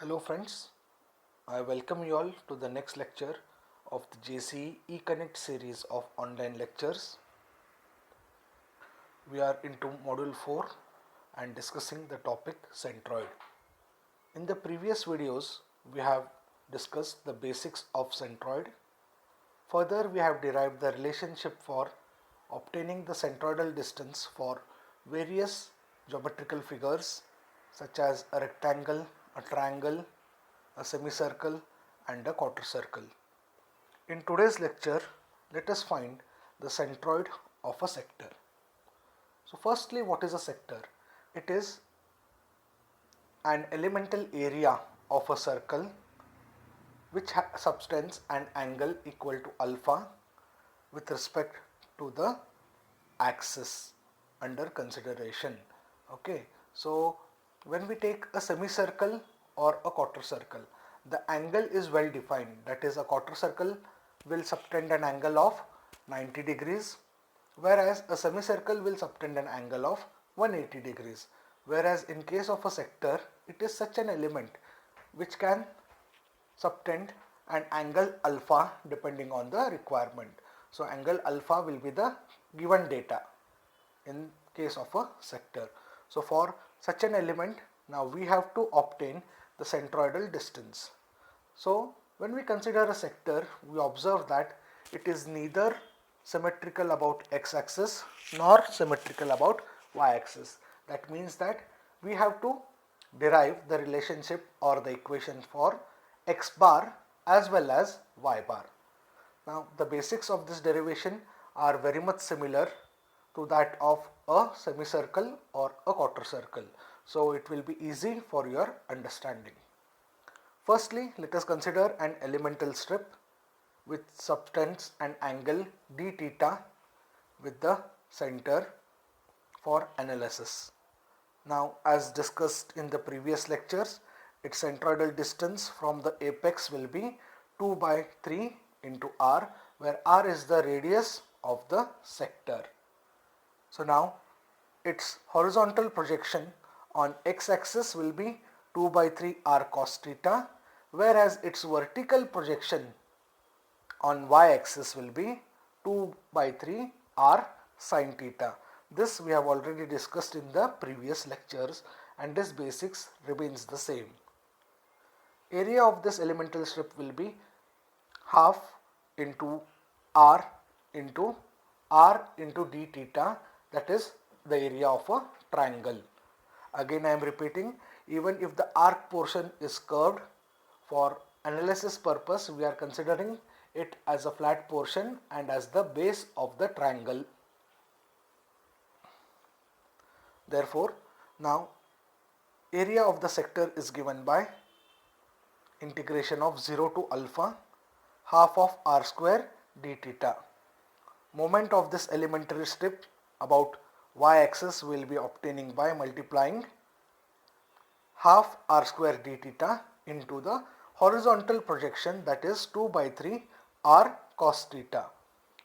Hello friends, I welcome you all to the next lecture of the JCE eConnect series of online lectures. We are into module 4 and discussing the topic centroid. In the previous videos, we have discussed the basics of centroid. Further, we have derived the relationship for obtaining the centroidal distance for various geometrical figures such as a rectangle, a triangle, a semicircle and a quarter circle. In today's lecture, let us find the centroid of a sector. So firstly, what is a sector? It is an elemental area of a circle which subtends an angle equal to alpha with respect to the axis under consideration. Okay, so when we take a semicircle or a quarter circle, the angle is well defined. That is, a quarter circle will subtend an angle of 90 degrees, whereas a semicircle will subtend an angle of 180 degrees. Whereas in case of a sector, it is such an element which can subtend an angle alpha depending on the requirement. So angle alpha will be the given data in case of a sector. So for such an element, now we have to obtain the centroidal distance. So when we consider a sector, we observe that it is neither symmetrical about x-axis nor symmetrical about y-axis. That means that we have to derive the relationship or the equation for x bar as well as y bar. Now the basics of this derivation are very much similar to that of a semicircle or a quarter circle. So it will be easy for your understanding. Firstly, let us consider an elemental strip which subtends an angle d theta with the center for analysis. Now, as discussed in the previous lectures, its centroidal distance from the apex will be 2 by 3 into r, where r is the radius of the sector. So now its horizontal projection on x-axis will be 2 by 3 r cos theta, whereas its vertical projection on y-axis will be 2 by 3 r sin theta. This we have already discussed in the previous lectures and this basics remains the same. Area of this elemental strip will be half into r into d theta, that is the area of a triangle. Again I am repeating, even if the arc portion is curved, for analysis purpose we are considering it as a flat portion and as the base of the triangle. Therefore, now area of the sector is given by integration of 0 to alpha half of r square d theta. Moment of this elementary strip about y-axis will be obtaining by multiplying half r square d theta into the horizontal projection, that is 2 by 3 r cos theta.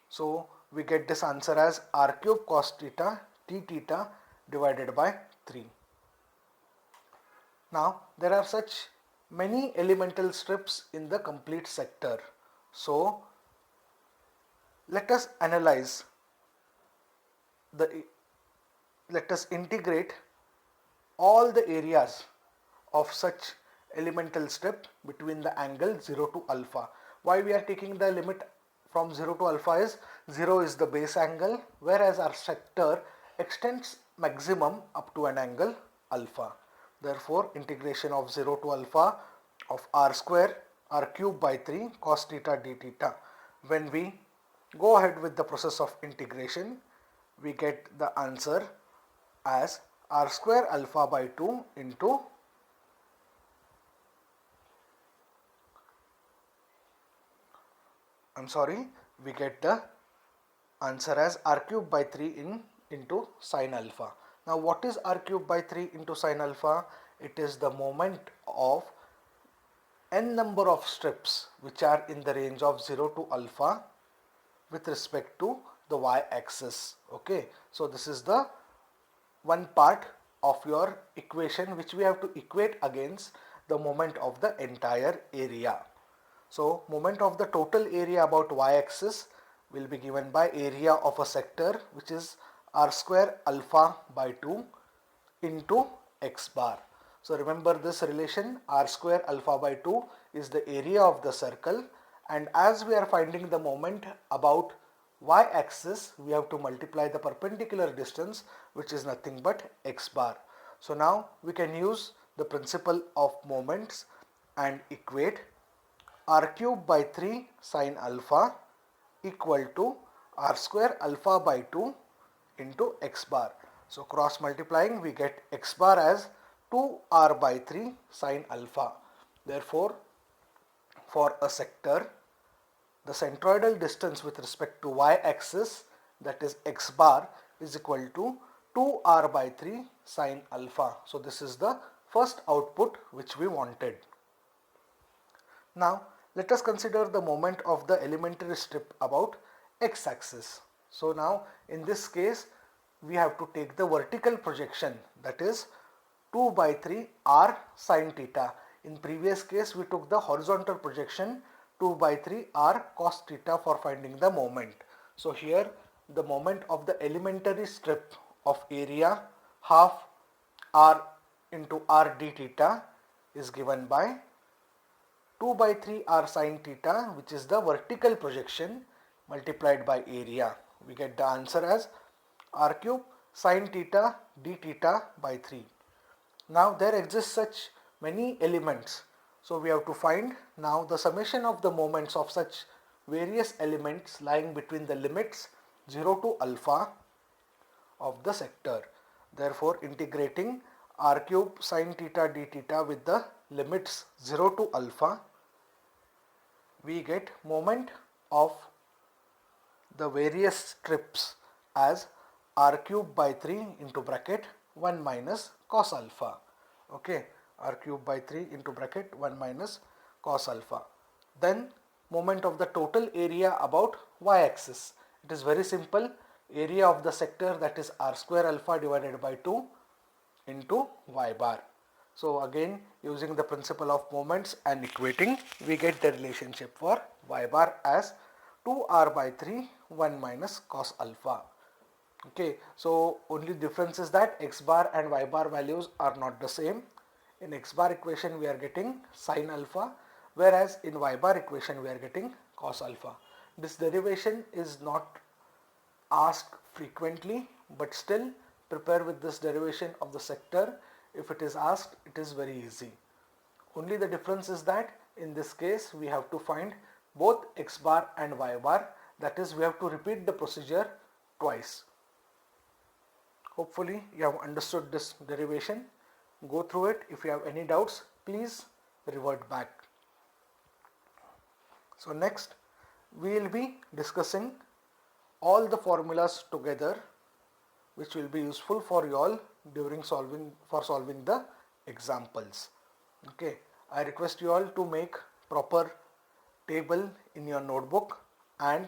So we get this answer as r cube cos theta d theta divided by 3. Now there are such many elemental strips in the complete sector. So let us analyze let us integrate all the areas of such elemental strip between the angle 0 to alpha. Why we are taking the limit from 0 to alpha is 0 is the base angle, whereas our sector extends maximum up to an angle alpha. Therefore, integration of 0 to alpha of r square r cube by 3 cos theta d theta. When we go ahead with the process of integration, we get the answer as r square alpha by 2 into we get the answer as r cube by 3 into sin alpha. Now what is r cube by 3 into sin alpha? It is the moment of n number of strips which are in the range of 0 to alpha with respect to the y-axis. Okay, so this is the one part of your equation which we have to equate against the moment of the entire area. So moment of the total area about y-axis will be given by area of a sector, which is r square alpha by 2 into x bar. So remember this relation, r square alpha by 2 is the area of the circle, and as we are finding the moment about y-axis, we have to multiply the perpendicular distance, which is nothing but x bar. So now we can use the principle of moments and equate r cube by 3 sine alpha equal to r square alpha by 2 into x bar. So cross multiplying, we get x bar as 2r by 3 sine alpha. Therefore, for a sector, the centroidal distance with respect to y-axis, that is x bar, is equal to 2r by 3 sine alpha. So this is the first output which we wanted. Now let us consider the moment of the elementary strip about x-axis. So now in this case we have to take the vertical projection, that is 2 by 3 r sine theta. In previous case we took the horizontal projection 2 by 3 r cos theta for finding the moment. So here the moment of the elementary strip of area half r into r d theta is given by 2 by 3 r sine theta, which is the vertical projection, multiplied by area. We get the answer as r cube sine theta d theta by 3. Now there exist such many elements, so we have to find now the summation of the moments of such various elements lying between the limits 0 to alpha of the sector. Therefore integrating r cube sine theta d theta with the limits 0 to alpha, we get moment of the various strips as r cube by 3 into bracket 1 minus cos alpha. Okay, r cube by 3 into bracket 1 minus cos alpha. Then moment of the total area about y-axis. It is very simple. Area of the sector, that is r square alpha divided by 2 into y bar. So again using the principle of moments and equating, we get the relationship for y bar as 2r by 3 1 minus cos alpha. Okay, so only difference is that x bar and y bar values are not the same. In x bar equation we are getting sin alpha, whereas in y bar equation we are getting cos alpha. This derivation is not asked frequently, but still prepare with this derivation of the sector. If it is asked, it is very easy. Only the difference is that in this case we have to find both x bar and y bar, that is we have to repeat the procedure twice. Hopefully you have understood this derivation. Go through it. If you have any doubts, please revert back. So next we will be discussing all the formulas together, which will be useful for you all during solving the examples. Okay, I request you all to make proper table in your notebook and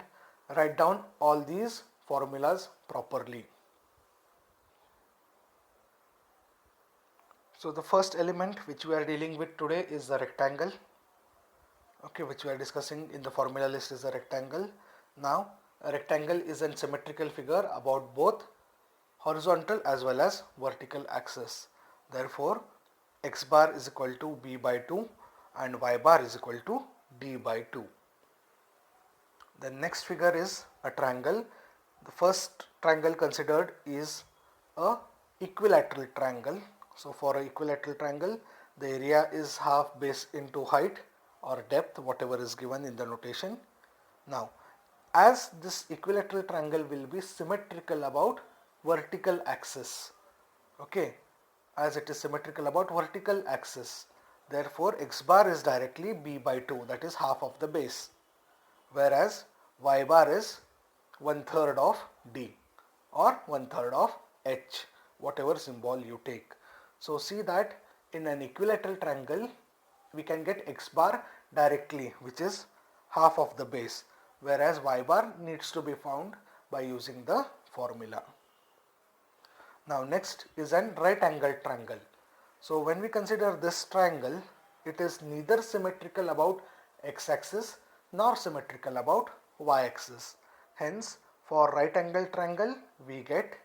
write down all these formulas properly. So the first element which we are dealing with today is the rectangle. Okay, which we are discussing in the formula list is a rectangle. Now a rectangle is a symmetrical figure about both horizontal as well as vertical axis. Therefore x bar is equal to b by 2 and y bar is equal to d by 2. The next figure is a triangle. The first triangle considered is a equilateral triangle. So for an equilateral triangle, the area is half base into height or depth, whatever is given in the notation. Now as this equilateral triangle will be symmetrical about vertical axis, okay, as it is symmetrical about vertical axis, therefore x bar is directly b by 2, that is half of the base, whereas y bar is 1/3 of d or 1/3 of h, whatever symbol you take. So see that in an equilateral triangle we can get x bar directly, which is half of the base, whereas y bar needs to be found by using the formula. Now next is an right angled triangle. So when we consider this triangle, it is neither symmetrical about x-axis nor symmetrical about y-axis. Hence, for right angle triangle, we get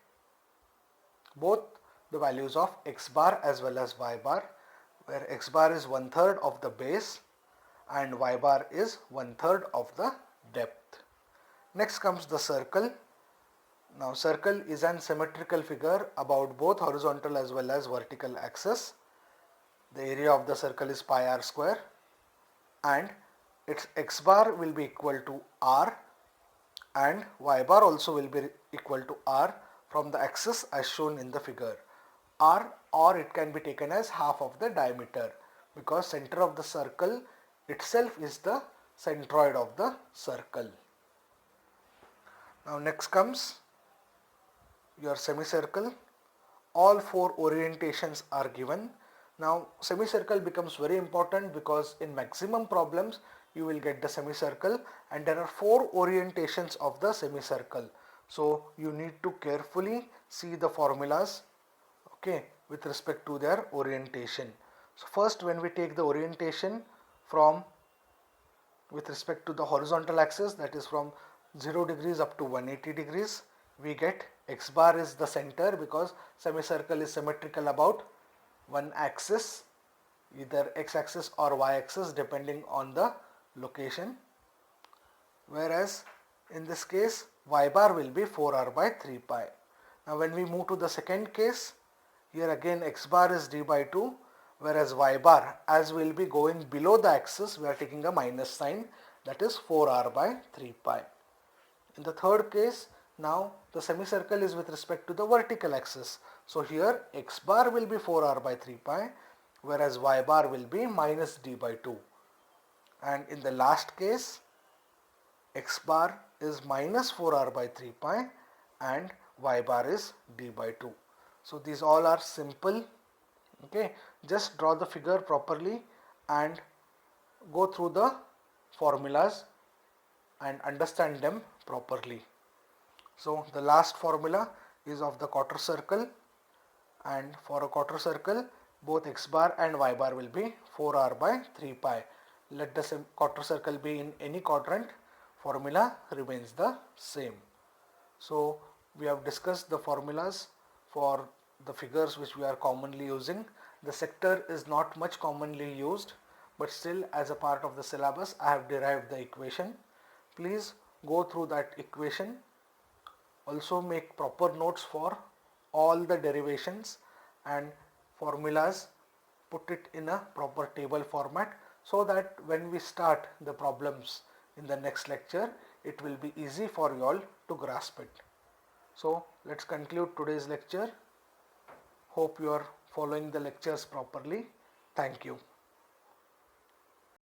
both the values of x bar as well as y bar, where x bar is 1/3 of the base and y bar is 1/3 of the depth. Next comes the circle. Now circle is an symmetrical figure about both horizontal as well as vertical axis. The area of the circle is pi r square and its x bar will be equal to r and y bar also will be equal to r from the axis as shown in the figure. R, or it can be taken as half of the diameter, because center of the circle itself is the centroid of the circle. Now next comes your semicircle. All four orientations are given. Now semicircle becomes very important because in maximum problems you will get the semicircle, and there are four orientations of the semicircle. So you need to carefully see the formulas, okay, with respect to their orientation. So first, when we take the orientation from with respect to the horizontal axis, that is from 0 degrees up to 180 degrees, we get x bar is the center because semicircle is symmetrical about one axis, either x axis or y axis depending on the location, whereas in this case y bar will be 4r by 3 pi. Now when we move to the second case, here again x bar is d by 2, whereas y bar, as we will be going below the axis, we are taking a minus sign, that is 4r by 3 pi. In the third case, now the semicircle is with respect to the vertical axis. So here x bar will be 4r by 3 pi, whereas y bar will be minus d by 2. And in the last case, x bar is minus 4r by 3 pi and y bar is d by 2. So these all are simple. Okay, just draw the figure properly and go through the formulas and understand them properly. So the last formula is of the quarter circle, and for a quarter circle both x bar and y bar will be 4r by 3 pi. Let the quarter circle be in any quadrant, formula remains the same. So we have discussed the formulas for the figures which we are commonly using. The sector is not much commonly used, but still as a part of the syllabus I have derived the equation. Please go through that equation. Also make proper notes for all the derivations and formulas, put it in a proper table format so that when we start the problems in the next lecture, it will be easy for you all to grasp it. So let's conclude today's lecture. Hope you are following the lectures properly. Thank you.